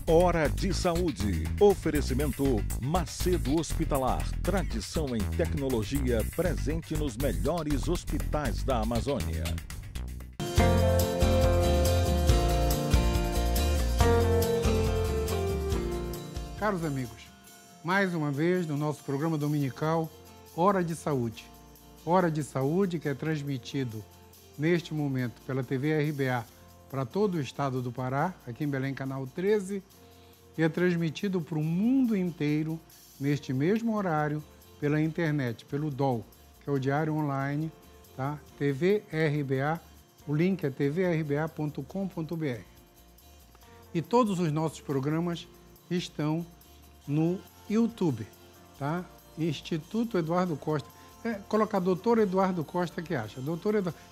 Hora de Saúde. Oferecimento Macedo Hospitalar. Tradição em tecnologia presente nos melhores hospitais da Amazônia. Caros amigos, mais uma vez no nosso programa dominical Hora de Saúde. Hora de Saúde que é transmitido neste momento pela TV RBA para todo o estado do Pará, aqui em Belém, canal 13, e é transmitido para o mundo inteiro neste mesmo horário pela internet, pelo DOL, que é o Diário Online, tá? TV RBA, o link é tvrba.com.br. E todos os nossos programas estão no YouTube, tá? Instituto Eduardo Costa. Colocar Doutor Eduardo Costa, que acha?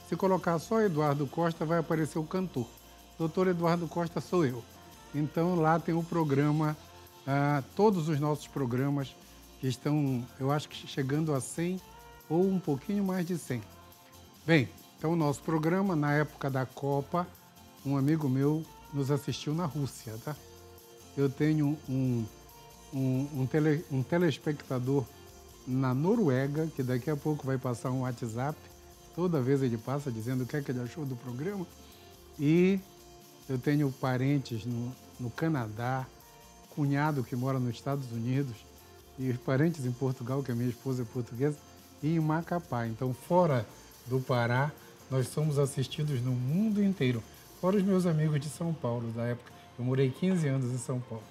Se colocar só Eduardo Costa, vai aparecer o cantor. Doutor Eduardo Costa sou eu. Então, lá tem o programa, todos os nossos programas, que estão, eu acho que chegando a 100 ou um pouquinho mais de 100. Bem, então o nosso programa, na época da Copa, um amigo meu nos assistiu na Rússia, tá? Eu tenho um telespectador na Noruega, que daqui a pouco vai passar um WhatsApp, toda vez ele passa dizendo o que é que ele achou do programa. E eu tenho parentes no Canadá, cunhado que mora nos Estados Unidos, e parentes em Portugal, que a minha esposa é portuguesa, e em Macapá. Então, fora do Pará, nós somos assistidos no mundo inteiro. Fora os meus amigos de São Paulo, da época. Eu morei 15 anos em São Paulo.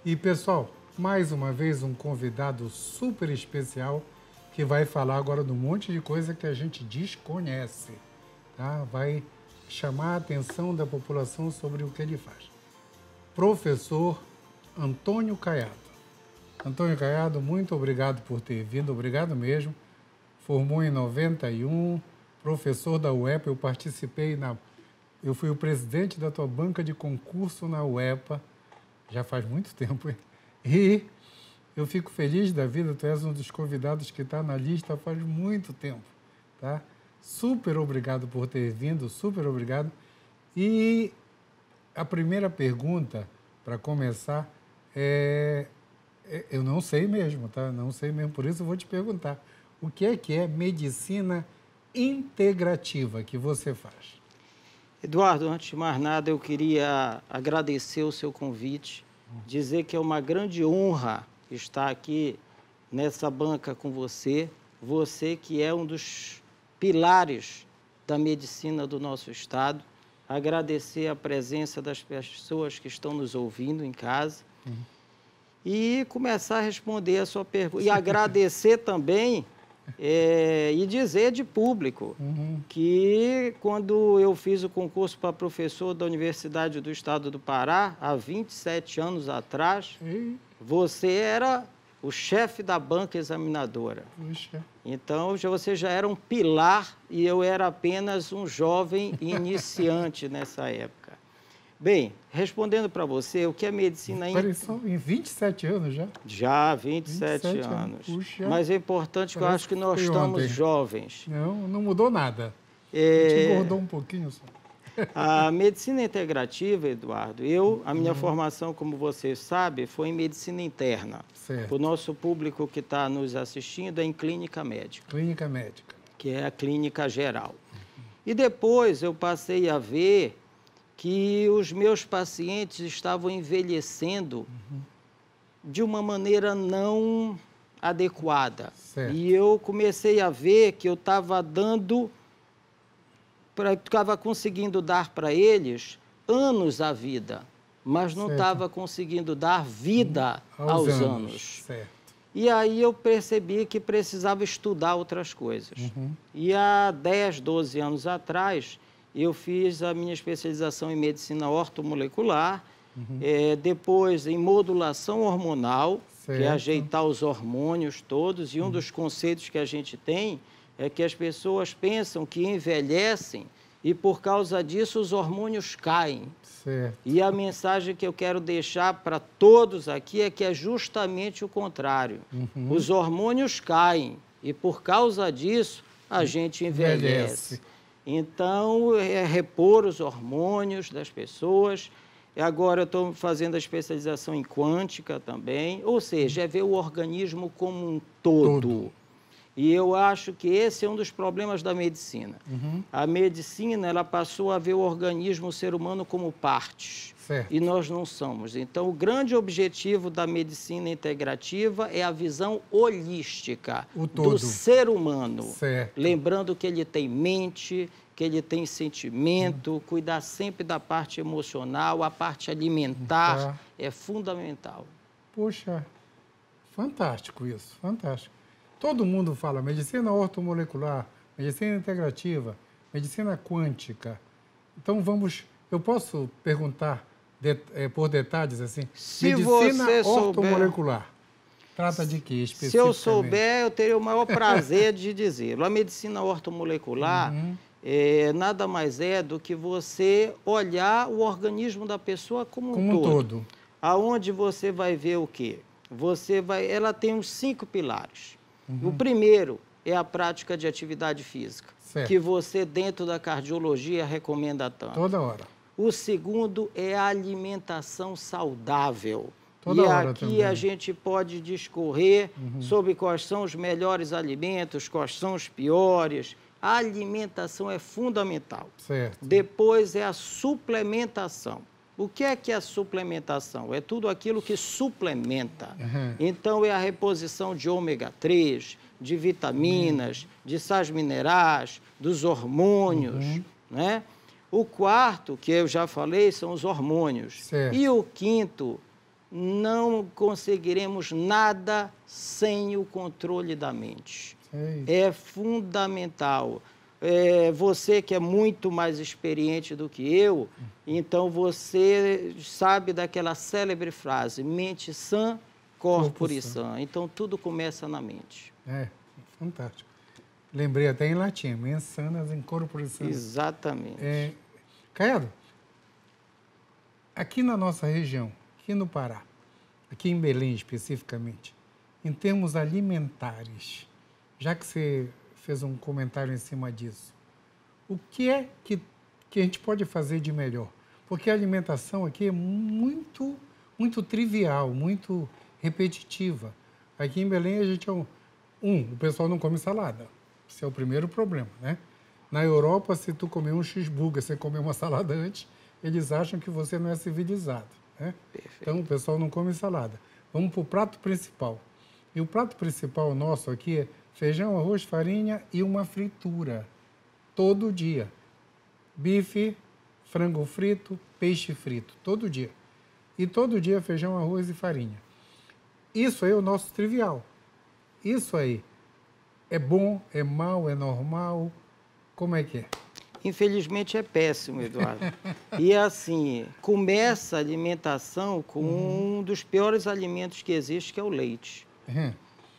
E, pessoal, mais uma vez um convidado super especial que vai falar agora de um monte de coisa que a gente desconhece, tá? Vai chamar a atenção da população sobre o que ele faz. Professor Antônio Caiado. Antônio Caiado, muito obrigado por ter vindo, obrigado mesmo. Formou em 91, professor da UEPA, eu fui o presidente da tua banca de concurso na UEPA, já faz muito tempo, hein? E eu fico feliz da vida, tu és um dos convidados que está na lista faz muito tempo, tá? Super obrigado por ter vindo, super obrigado. E a primeira pergunta, para começar, eu não sei mesmo, tá? Não sei mesmo, por isso eu vou te perguntar. O que é medicina integrativa que você faz? Eduardo, antes de mais nada, eu queria agradecer o seu convite, dizer que é uma grande honra estar aqui nessa banca com você, você que é um dos pilares da medicina do nosso estado, agradecer a presença das pessoas que estão nos ouvindo em casa e começar a responder a sua pergunta. E agradecer também e dizer de público que quando eu fiz o concurso para professor da Universidade do Estado do Pará, há 27 anos atrás, você era o chefe da banca examinadora. Puxa. Então, você já era um pilar e eu era apenas um jovem iniciante nessa época. Bem, respondendo para você, o que é medicina... Em 27 anos já? Já, 27 anos. Puxa. Mas é importante que eu acho que nós estamos jovens. Não mudou nada. A gente engordou um pouquinho só. A medicina integrativa, Eduardo, a minha formação, como você sabe, foi em medicina interna. Certo. O nosso público que está nos assistindo é em clínica médica. Clínica médica. Que é a clínica geral. E depois eu passei a ver que os meus pacientes estavam envelhecendo de uma maneira não adequada. Certo. E eu comecei a ver que eu estava conseguindo dar para eles anos à vida, mas não estava conseguindo dar vida aos anos. Certo. E aí eu percebi que precisava estudar outras coisas. E há 10, 12 anos atrás, eu fiz a minha especialização em medicina ortomolecular, depois em modulação hormonal, que é ajeitar os hormônios todos, e um dos conceitos que a gente tem é que as pessoas pensam que envelhecem e por causa disso os hormônios caem. Certo. E a mensagem que eu quero deixar para todos aqui é que é justamente o contrário. Os hormônios caem e por causa disso a gente envelhece. Então, repor os hormônios das pessoas, E agora eu estou fazendo a especialização em quântica também, ou seja, é ver o organismo como um todo. E eu acho que esse é um dos problemas da medicina. A medicina, ela passou a ver o organismo, o ser humano, como partes. Certo. E nós não somos. Então, o grande objetivo da medicina integrativa é a visão holística do ser humano. Certo. Lembrando que ele tem mente, que ele tem sentimento, cuidar sempre da parte emocional, a parte alimentar é fundamental. Poxa, fantástico isso, fantástico. Todo mundo fala medicina ortomolecular, medicina integrativa, medicina quântica. Então eu posso perguntar por detalhes assim? Se medicina você ortomolecular trata de quê especificamente? Se eu souber, eu teria o maior prazer de dizê-lo. A medicina ortomolecular nada mais é do que você olhar o organismo da pessoa como um todo. Aonde você vai ver o quê? Ela tem uns 5 pilares. O primeiro é a prática de atividade física, que você, dentro da cardiologia, recomenda tanto. Toda hora. O segundo é a alimentação saudável. Toda hora aqui também. A gente pode discorrer sobre quais são os melhores alimentos, quais são os piores. A alimentação é fundamental. Certo. Depois é a suplementação. O que é a suplementação? É tudo aquilo que suplementa. Então, é a reposição de ômega 3, de vitaminas, de sais minerais, dos hormônios, né? O quarto, que eu já falei, são os hormônios. Certo. E o quinto, não conseguiremos nada sem o controle da mente. É fundamental. Você que é muito mais experiente do que eu, então você sabe daquela célebre frase, mente sã, corpore sã. Então tudo começa na mente. Fantástico. Lembrei até em latim, mens sanas in corpore sano. Exatamente. Caiado, aqui na nossa região, aqui no Pará, aqui em Belém especificamente, em termos alimentares, já que você fez um comentário em cima disso, o que é que a gente pode fazer de melhor? Porque a alimentação aqui é muito trivial, muito repetitiva. Aqui em Belém a gente o pessoal não come salada. Esse é o primeiro problema, né? Na Europa, se tu comer um cheeseburger, você comer uma salada antes, eles acham que você não é civilizado, né? Então, o pessoal não come salada. Vamos para o prato principal. E o prato principal nosso aqui é feijão, arroz, farinha e uma fritura. Todo dia. Bife, frango frito, peixe frito. Todo dia. E todo dia feijão, arroz e farinha. Isso aí é o nosso trivial. Isso aí é bom, é mal, é normal? Como é que é? Infelizmente é péssimo, Eduardo. E assim, começa a alimentação com um dos piores alimentos que existe, que é o leite.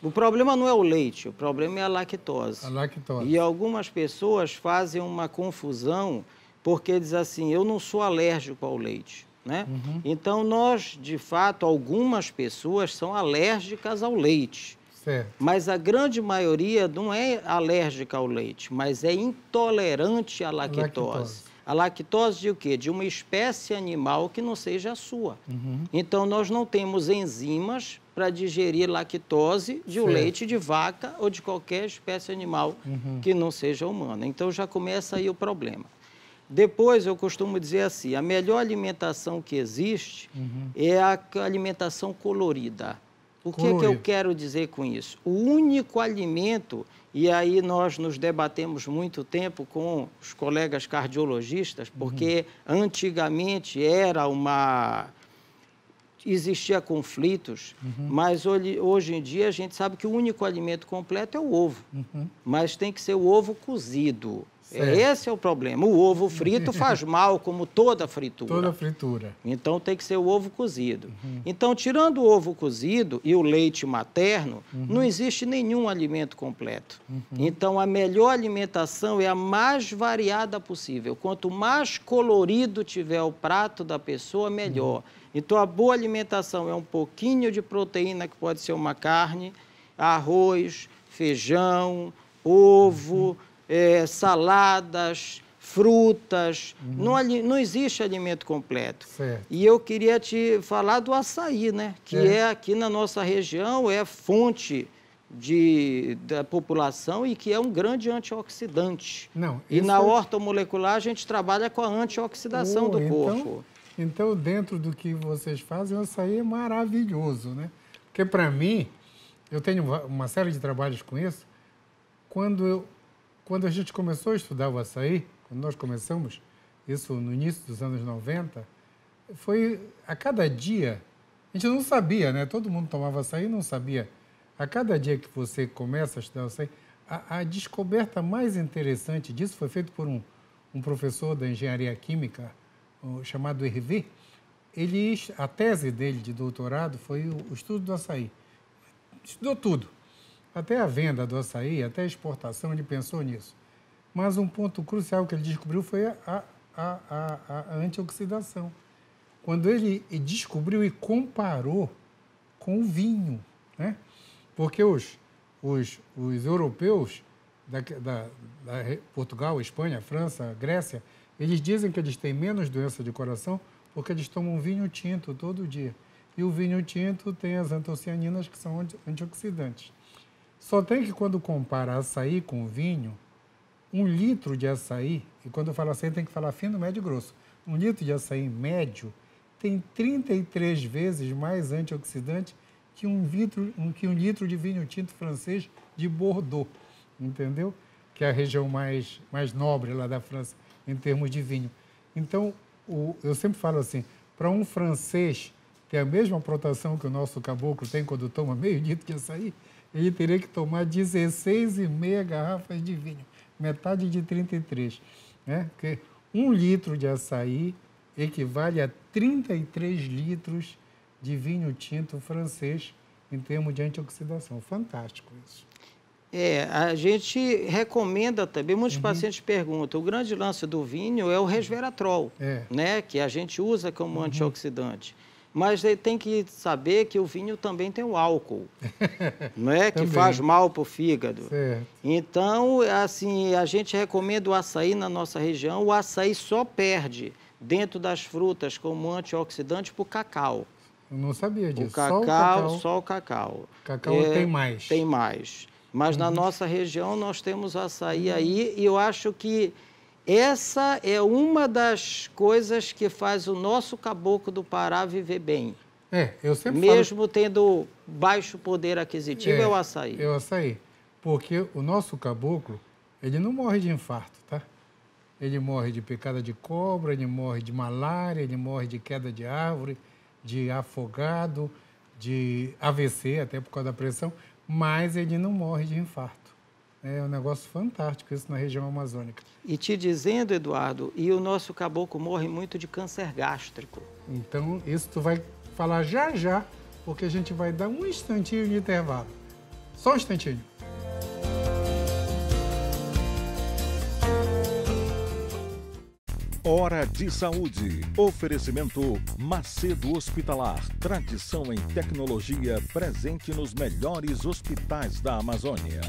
O problema não é o leite, o problema é a lactose. A lactose. E algumas pessoas fazem uma confusão porque dizem assim, eu não sou alérgico ao leite, né? Então, nós, de fato, algumas pessoas são alérgicas ao leite. Certo. Mas a grande maioria não é alérgica ao leite, mas é intolerante à lactose. A lactose de o quê? De uma espécie animal que não seja a sua. Então, nós não temos enzimas para digerir lactose de um leite de vaca ou de qualquer espécie animal que não seja humana. Então, já começa aí o problema. Depois, eu costumo dizer assim, a melhor alimentação que existe é a alimentação colorida. O que é que eu quero dizer com isso? O único alimento, e aí nós nos debatemos muito tempo com os colegas cardiologistas, porque antigamente existia conflitos, mas hoje em dia a gente sabe que o único alimento completo é o ovo, mas tem que ser o ovo cozido. Esse é o problema. O ovo frito faz mal, como toda fritura. Toda fritura. Então, tem que ser o ovo cozido. Então, tirando o ovo cozido e o leite materno, não existe nenhum alimento completo. Então, a melhor alimentação é a mais variada possível. Quanto mais colorido tiver o prato da pessoa, melhor. Então, a boa alimentação é um pouquinho de proteína, que pode ser uma carne, arroz, feijão, ovo, saladas, frutas, não existe alimento completo. Certo. E eu queria te falar do açaí, né? Que é aqui na nossa região, é fonte da população e que é um grande antioxidante. Não, e isso na ortomolecular a gente trabalha com a antioxidação do corpo. Então, dentro do que vocês fazem, o açaí é maravilhoso, né? Porque, para mim, eu tenho uma série de trabalhos com isso. Quando a gente começou a estudar o açaí, quando nós começamos, isso no início dos anos 90, foi a cada dia, a gente não sabia, né? Todo mundo tomava açaí e não sabia. A cada dia que você começa a estudar o açaí, a descoberta mais interessante disso foi feita por um professor da engenharia química, chamado Hervé. A tese dele de doutorado foi o estudo do açaí. Estudou tudo. Até a venda do açaí, até a exportação, ele pensou nisso. Mas um ponto crucial que ele descobriu foi a antioxidação. Quando ele descobriu e comparou com o vinho, né? Porque os europeus, Portugal, Espanha, França, Grécia, eles dizem que eles têm menos doença de coração porque eles tomam vinho tinto todo dia. E o vinho tinto tem as antocianinas, que são antioxidantes. Só tem que, quando compara açaí com vinho, 1 litro de açaí, e quando eu falo açaí tem que falar fino, médio e grosso, 1 litro de açaí médio tem 33 vezes mais antioxidante que um litro de vinho tinto francês de Bordeaux, entendeu? Que é a região mais nobre lá da França, em termos de vinho. Então, eu sempre falo assim, para um francês ter a mesma proteção que o nosso caboclo tem quando toma meio litro de açaí, ele teria que tomar 16,5 garrafas de vinho, metade de 33, né? Porque 1 litro de açaí equivale a 33 litros de vinho tinto francês em termos de antioxidação. Fantástico isso. A gente recomenda também, muitos pacientes perguntam, o grande lance do vinho é o resveratrol, né? Que a gente usa como antioxidante. Mas ele tem que saber que o vinho também tem o álcool, não é? Que faz mal para o fígado. Certo. Então, assim, a gente recomenda o açaí na nossa região. O açaí só perde dentro das frutas como antioxidante para o cacau. Eu não sabia disso. Só o cacau. Cacau tem mais. Tem mais. Mas na nossa região nós temos o açaí aí e eu acho que essa é uma das coisas que faz o nosso caboclo do Pará viver bem. Eu sempre Mesmo tendo baixo poder aquisitivo, é o açaí. É o açaí. Porque o nosso caboclo, ele não morre de infarto, tá? Ele morre de picada de cobra, ele morre de malária, ele morre de queda de árvore, de afogado, de AVC, até por causa da pressão, mas ele não morre de infarto. É um negócio fantástico isso na região amazônica. E te dizendo, Eduardo, e o nosso caboclo morre muito de câncer gástrico. Então, isso tu vai falar já, porque a gente vai dar um instantinho de intervalo. Só um instantinho. Hora de Saúde. Oferecimento Macedo Hospitalar. Tradição em tecnologia presente nos melhores hospitais da Amazônia.